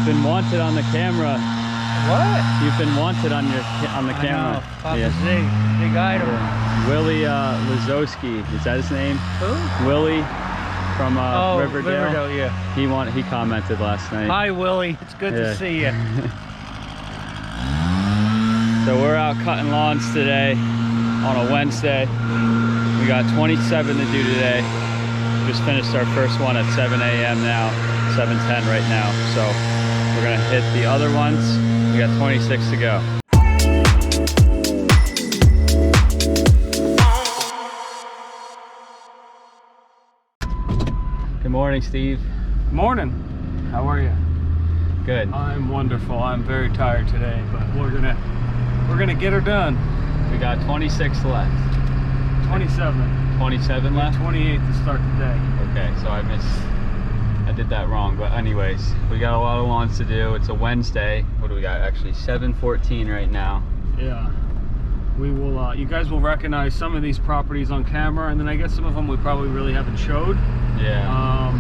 You've been wanted on the camera. What? You've been wanted on the camera. Papa Z, big item. Yeah. Willie Lazowski, is that his name? Who? Willie from Riverdale. Riverdale, yeah. He commented last night. Hi, Willie. It's good to see you. So we're out cutting lawns today on a Wednesday. We got 27 to do today. Just finished our first one at 7 a.m. now, 7:10 right now. So we're gonna hit the other ones. We got 26 to go. Good morning, Steve. Morning. How are you? Good. I'm wonderful. I'm very tired today, but we're gonna get her done. We got 26 left. 27. 27 left? 28 to start the day. Okay, so I did that wrong, but anyways, we got a lot of lawns to do. It's a Wednesday. What do we got? Actually 7:14 right now. Yeah. We will, you guys will recognize some of these properties on camera, and then I guess some of them we probably really haven't showed. Yeah.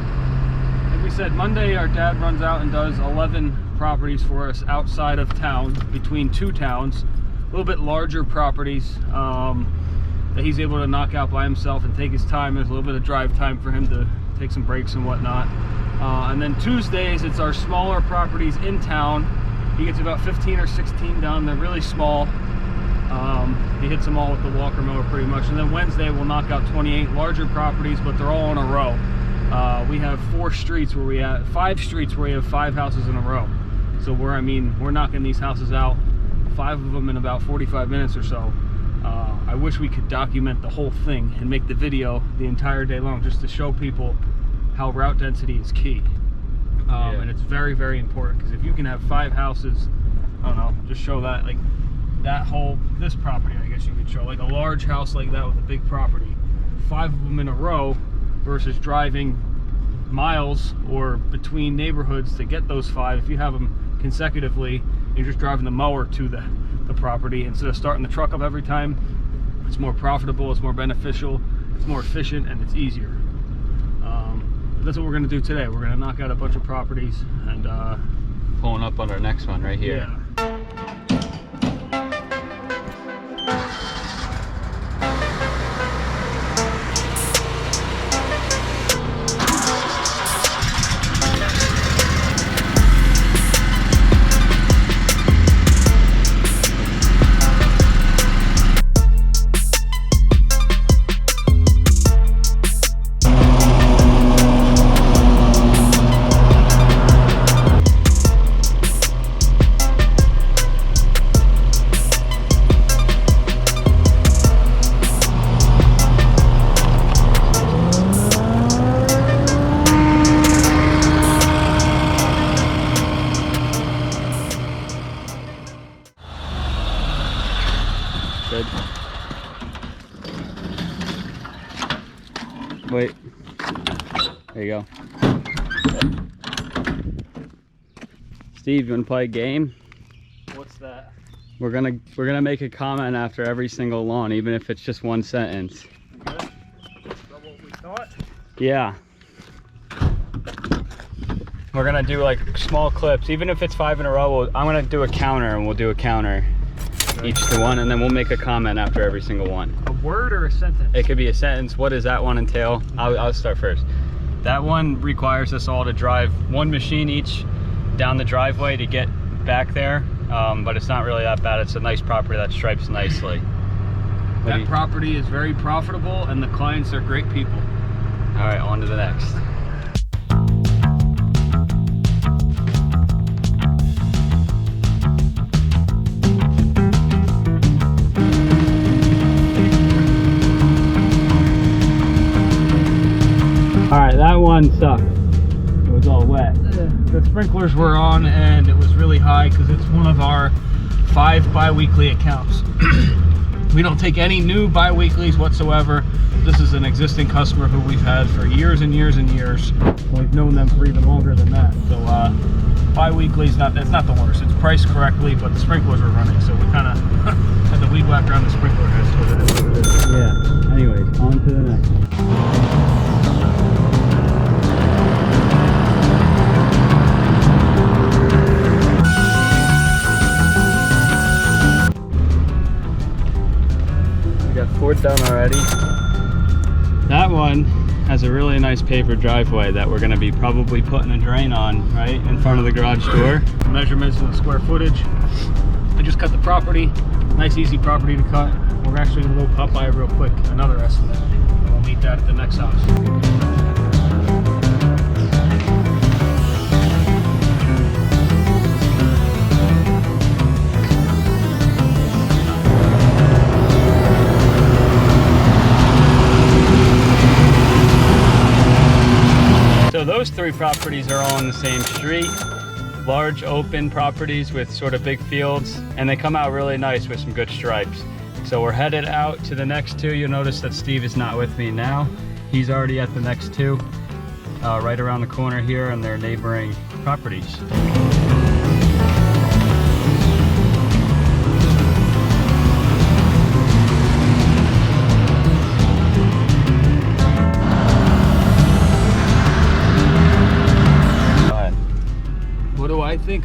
Like we said, Monday our dad runs out and does 11 properties for us outside of town, between two towns, a little bit larger properties that he's able to knock out by himself and take his time. There's a little bit of drive time for him to take some breaks and whatnot. And then Tuesdays, it's our smaller properties in town. He gets about 15 or 16 done. They're really small. He hits them all with the walker mower pretty much. And then Wednesday, we'll knock out 28 larger properties, but they're all in a row. We have 5 streets where we have 5 houses in a row. So we're knocking these houses out, 5 of them in about 45 minutes or so. I wish we could document the whole thing and make the video the entire day long, just to show people how route density is key. And it's very, very important, because if you can have 5 houses, I don't know, just show that, like this property, I guess you could show, like a large house like that with a big property, 5 of them in a row versus driving miles or between neighborhoods to get those 5. If you have them consecutively, you're just driving the mower to the property instead of starting the truck up every time. It's more profitable, it's more beneficial, it's more efficient, and it's easier. That's what we're going to do today. We're going to knock out a bunch of properties and pulling up on our next one right here. Yeah. Good. Wait. There you go. Steve, you wanna play a game? What's that? We're gonna make a comment after every single lawn, even if it's just one sentence. Good? Is that what we thought? Yeah. We're gonna do like small clips, even if it's 5 in a row. I'm gonna do a counter, and we'll do a counter each to one, and then we'll make a comment after every single one. A word or a sentence? It could be a sentence. What does that one entail? I'll start first. That one requires us all to drive one machine each down the driveway to get back there, but it's not really that bad. It's a nice property that stripes nicely. That property is very profitable, and the clients are great people. All right, on to the next. All right, that one sucked. It was all wet. The sprinklers were on, and it was really high because it's one of our 5 bi-weekly accounts. We don't take any new bi-weeklies whatsoever. This is an existing customer who we've had for years and years and years. We've known them for even longer than that. So bi-weekly is not the worst. It's priced correctly, but the sprinklers were running, so we kind of had the weed whack around the sprinkler heads with it. Yeah. Anyways, on to the next one. We got 4 done already. That one has a really nice paver driveway that we're gonna be probably putting a drain on, right? In front of the garage door. Measurements and the square footage. I just cut the property. Nice, easy property to cut. We're actually gonna go pop by real quick, another estimate. And we'll meet that at the next house. So those 3 properties are all on the same street. Large open properties with sort of big fields, and they come out really nice with some good stripes. So we're headed out to the next 2. You'll notice that Steve is not with me now. He's already at the next 2, right around the corner here, and they're neighboring properties.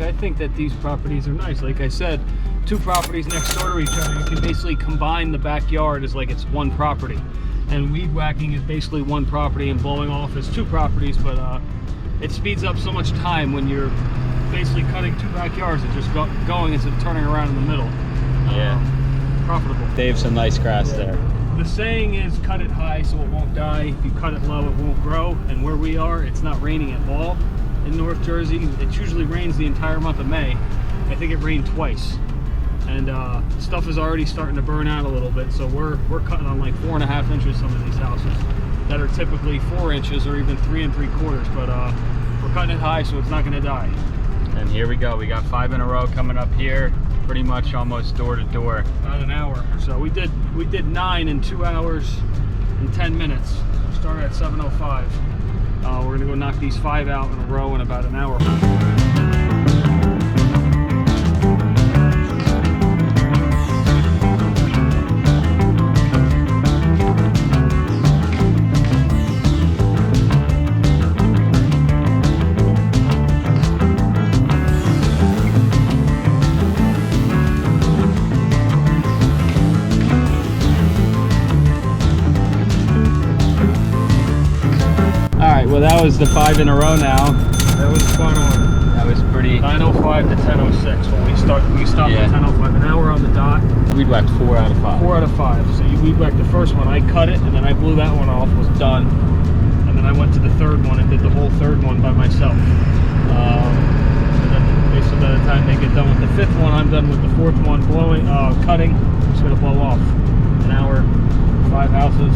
I think that these properties are nice. Like I said, 2 properties next door to each other. You can basically combine the backyard as like it's one property. And weed whacking is basically one property and blowing off is 2 properties, but it speeds up so much time when you're basically cutting 2 backyards and just going instead of turning around in the middle. Yeah. Profitable. They have some nice grass there. The saying is cut it high so it won't die. If you cut it low, it won't grow. And where we are, it's not raining at all. In North Jersey, it usually rains the entire month of May. I think it rained twice, and stuff is already starting to burn out a little bit. So we're cutting on like 4.5 inches some of these houses that are typically 4 inches or even 3 3/4. But we're cutting it high so it's not going to die. And here we go. We got 5 in a row coming up here, pretty much almost door to door. About an hour or so. We did 9 in 2 hours and 10 minutes. We started at 7:05. We're gonna go knock these 5 out in a row in about an hour. Well, that was the 5 in a row now. That was spot on. That was pretty. 9:05 to 10:06 when we stopped Yeah. at 10:05. An hour on the dot. Weed whacked 4 out of 5. 4 out of 5. So you weed whacked the first one. I cut it and then I blew that one off. Was done. And then I went to the 3rd one and did the whole 3rd one by myself. And then basically by the time they get done with the 5th one, I'm done with the 4th one cutting. I'm just gonna blow off. An hour, 5 houses,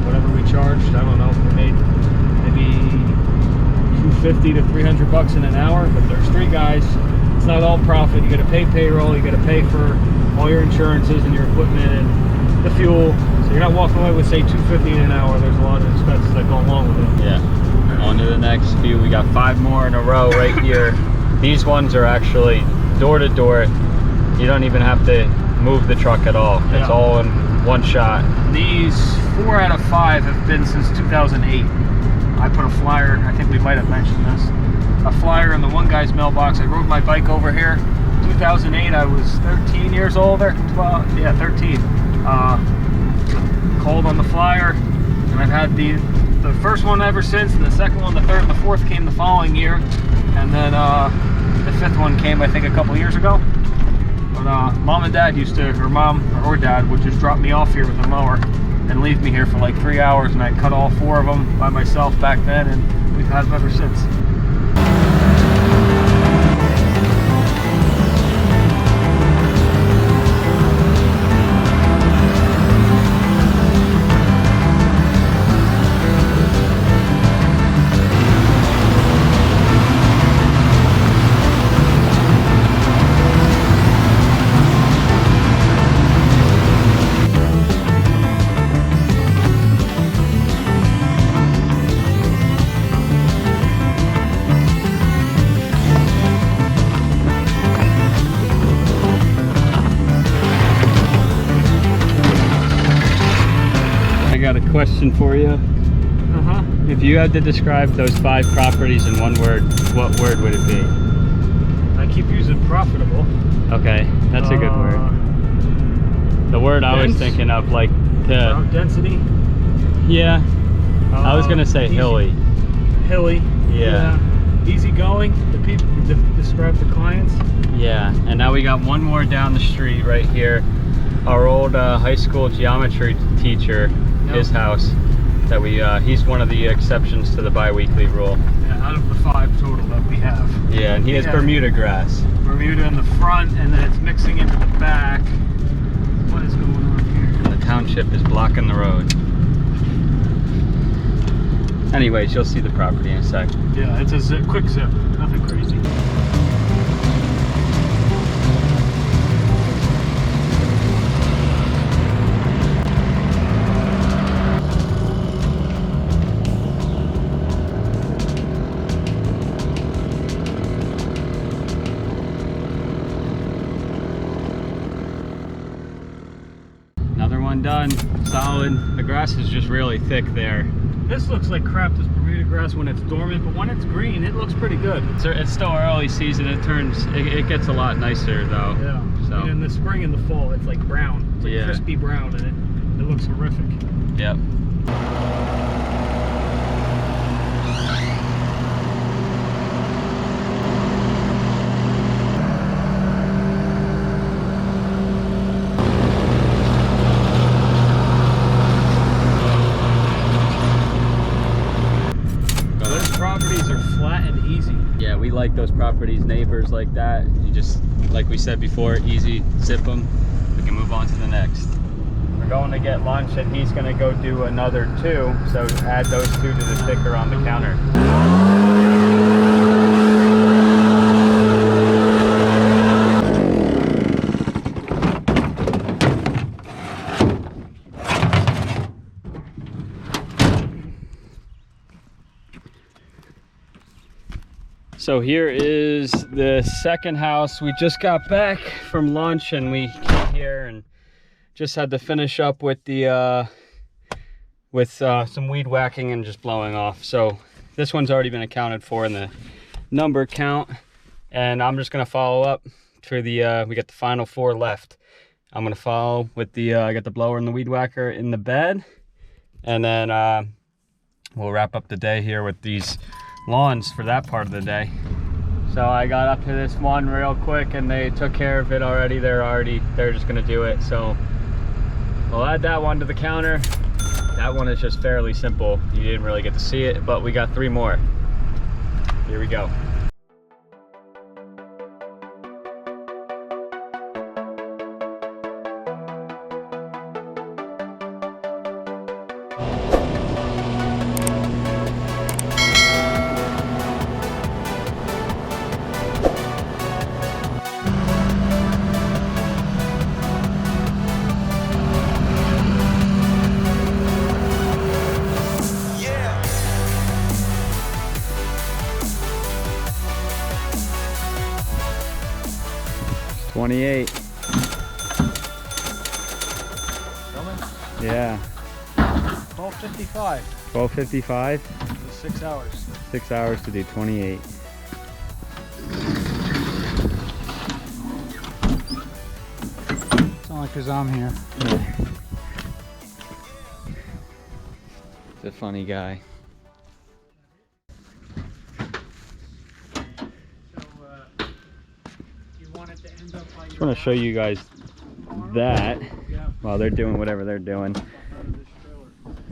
whatever we charged. I don't know. We made maybe $250 to $300 in an hour, but there's 3 guys. It's not all profit. You got to pay payroll, you got to pay for all your insurances and your equipment and the fuel. So you're not walking away with say $250 in an hour. There's a lot of expenses that go along with it. Yeah. On to the next few. We got 5 more in a row right here. These ones are actually door to door. You don't even have to move the truck at all. It's all in one shot. These 4 out of 5 have been since 2008. I put a flyer, I think we might have mentioned this, a flyer in the one guy's mailbox. I rode my bike over here. 2008, I was 13 years old, or 12, yeah, 13. Called on the flyer, and I've had the first one ever since, and the second one, the 3rd, and the 4th came the following year, and then the 5th one came, I think, a couple years ago. But mom and dad used to, or mom or dad would just drop me off here with a mower and leave me here for like 3 hours, and I cut all 4 of them by myself back then, and we've had them ever since. Question for you. If you had to describe those 5 properties in one word, what word would it be? I keep using profitable. Okay, that's a good word. The word I was Dense? thinking of, like, Road density. yeah, I was gonna say Easy. hilly. Hilly. Yeah. Easy going. The people describe the clients. Yeah, and now we got one more down the street right here. Our old high school geometry teacher, his house, that we, he's one of the exceptions to the bi-weekly rule. Yeah, out of the 5 total that we have. Yeah, and he has Bermuda grass. Bermuda in the front, and then it's mixing into the back. What is going on here? The township is blocking the road. Anyways, you'll see the property in a sec. Yeah, it's a quick zip, nothing crazy. Another one done, solid. The grass is just really thick there. This looks like crap, this Bermuda grass, when it's dormant, but when it's green, it looks pretty good. It's still early season. It gets a lot nicer though. Yeah. So. And in the spring and the fall, it's like brown. It's like Yeah. crispy brown, and it looks horrific. Yep. Those properties are flat and easy. Yeah, we like those properties, neighbors like that. You just, like we said before, easy, zip them. We can move on to the next. We're going to get lunch and he's going to go do another 2. So add those 2 to the sticker on the counter. So here is the second house. We just got back from lunch and we came here and just had to finish up with the some weed whacking and just blowing off. So this one's already been accounted for in the number count, and I'm just gonna follow up for the we got the final 4 left. I'm gonna follow with the I got the blower and the weed whacker in the bed, and then we'll wrap up the day here with these lawns for that part of the day. So I got up to this one real quick and they took care of it already. They're just gonna do it. So we'll add that one to the counter. That one is just fairly simple. You didn't really get to see it, but we got 3 more. Here we go. Yeah. 28. Yeah. 12:55. 12:55. 6 hours. 6 hours to do 28. It's only because I'm here. He's a funny guy. Just want to show you guys that while they're doing whatever they're doing.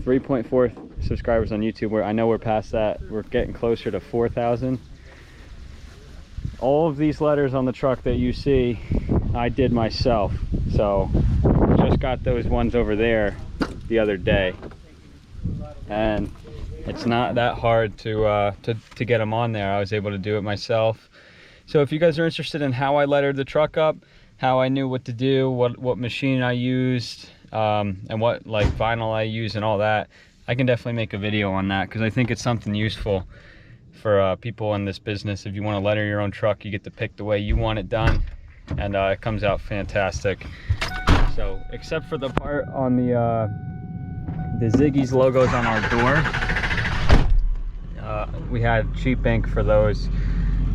3.4 subscribers on YouTube. I know we're past that. We're getting closer to 4,000. All of these letters on the truck that you see, I did myself. So just got those ones over there the other day, and it's not that hard to get them on there. I was able to do it myself. So if you guys are interested in how I lettered the truck up, how I knew what to do, what machine I used, and what like vinyl I use and all that, I can definitely make a video on that, because I think it's something useful for people in this business. If you want to letter your own truck, you get to pick the way you want it done, and it comes out fantastic. So except for the part on the Ziggy's logos on our door, we had cheap ink for those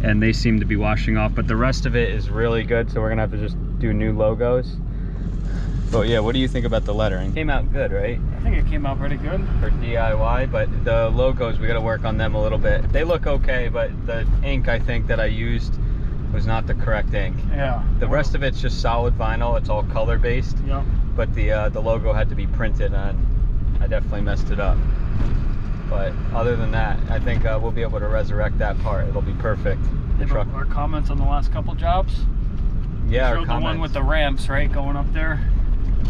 and they seem to be washing off, but the rest of it is really good, so we're gonna have to just do new logos. But yeah, what do you think about the lettering? Came out good, right? I think it came out pretty good. For DIY, but the logos, we got to work on them a little bit. They look okay, but the ink I think that I used was not the correct ink. Yeah. The rest of it's just solid vinyl. It's all color based. Yep. But the logo had to be printed, and I definitely messed it up. But other than that, I think we'll be able to resurrect that part. It'll be perfect. The truck. Our comments on the last couple jobs. Yeah, our Showed the one comments. with the ramps, right, going up there.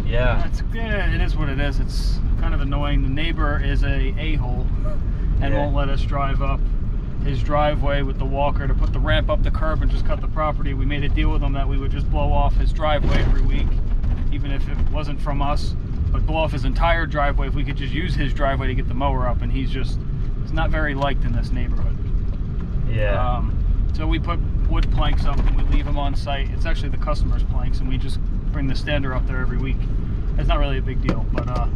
Yeah. That's good. It is what it is. It's kind of annoying. The neighbor is a hole and Yeah. won't let us drive up his driveway with the walker to put the ramp up the curb and just cut the property. We made a deal with him that we would just blow off his driveway every week, even if it wasn't from us, but blow off his entire driveway if we could just use his driveway to get the mower up. And he's not very liked in this neighborhood. Yeah. So we put wood planks up and we leave them on site. It's actually the customer's planks, and we just bring the stander up there every week. It's not really a big deal, but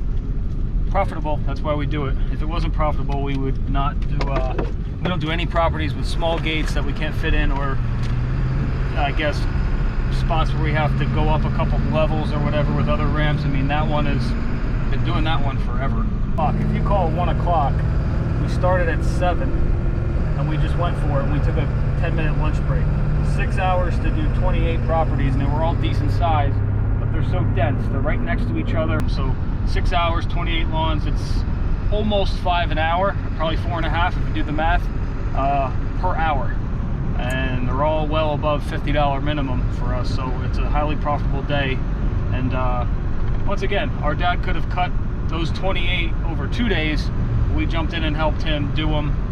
profitable. That's why we do it. If it wasn't profitable, we would not do. We don't do any properties with small gates that we can't fit in, or I guess spots where we have to go up a couple levels or whatever with other ramps. I mean, that one has been doing that one forever. If you call 1 o'clock, we started at 7 and we just went for it, and we took a 10-minute lunch break. 6 hours to do 28 properties, and they were all decent size, but they're so dense. They're right next to each other. So 6 hours, 28 lawns, it's almost 5 an hour, probably 4.5 if you do the math, per hour. And they're all well above $50 minimum for us, so it's a highly profitable day. And once again, our dad could have cut those 28 over 2 days. We jumped in and helped him do them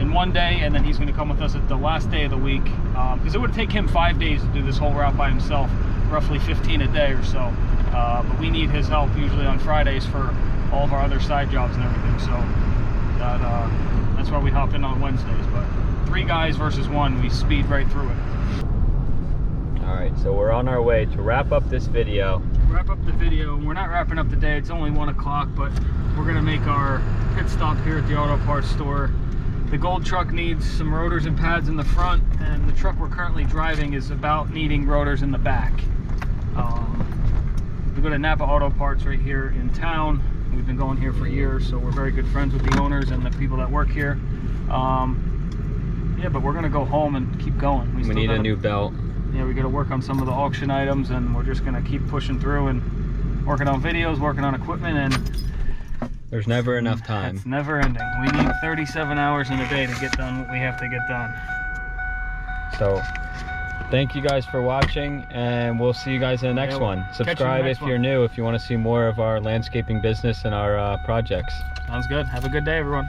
in 1 day, and then he's going to come with us at the last day of the week, because it would take him 5 days to do this whole route by himself, roughly 15 a day or so. But we need his help usually on Fridays for all of our other side jobs and everything, so that's why we hop in on Wednesdays. But 3 guys versus 1, we speed right through it. All right, so we're on our way to wrap up this video. Wrap up the video. We're not wrapping up the day. It's only 1 o'clock, but we're going to make our pit stop here at the auto parts store. The gold truck needs some rotors and pads in the front, and the truck we're currently driving is about needing rotors in the back. We go to Napa Auto Parts right here in town. We've been going here for years, so we're very good friends with the owners and the people that work here. Yeah, but we're gonna go home and keep going. We need a new belt. Yeah, we got to work on some of the auction items, and we're just gonna keep pushing through and working on videos, working on equipment, and there's never enough time. it's never ending. We need 37 hours in a day to get done what we have to get done. So thank you guys for watching, and we'll see you guys in the next one. Subscribe if you're new, if you want to see more of our landscaping business and our projects. Sounds good. Have a good day, everyone.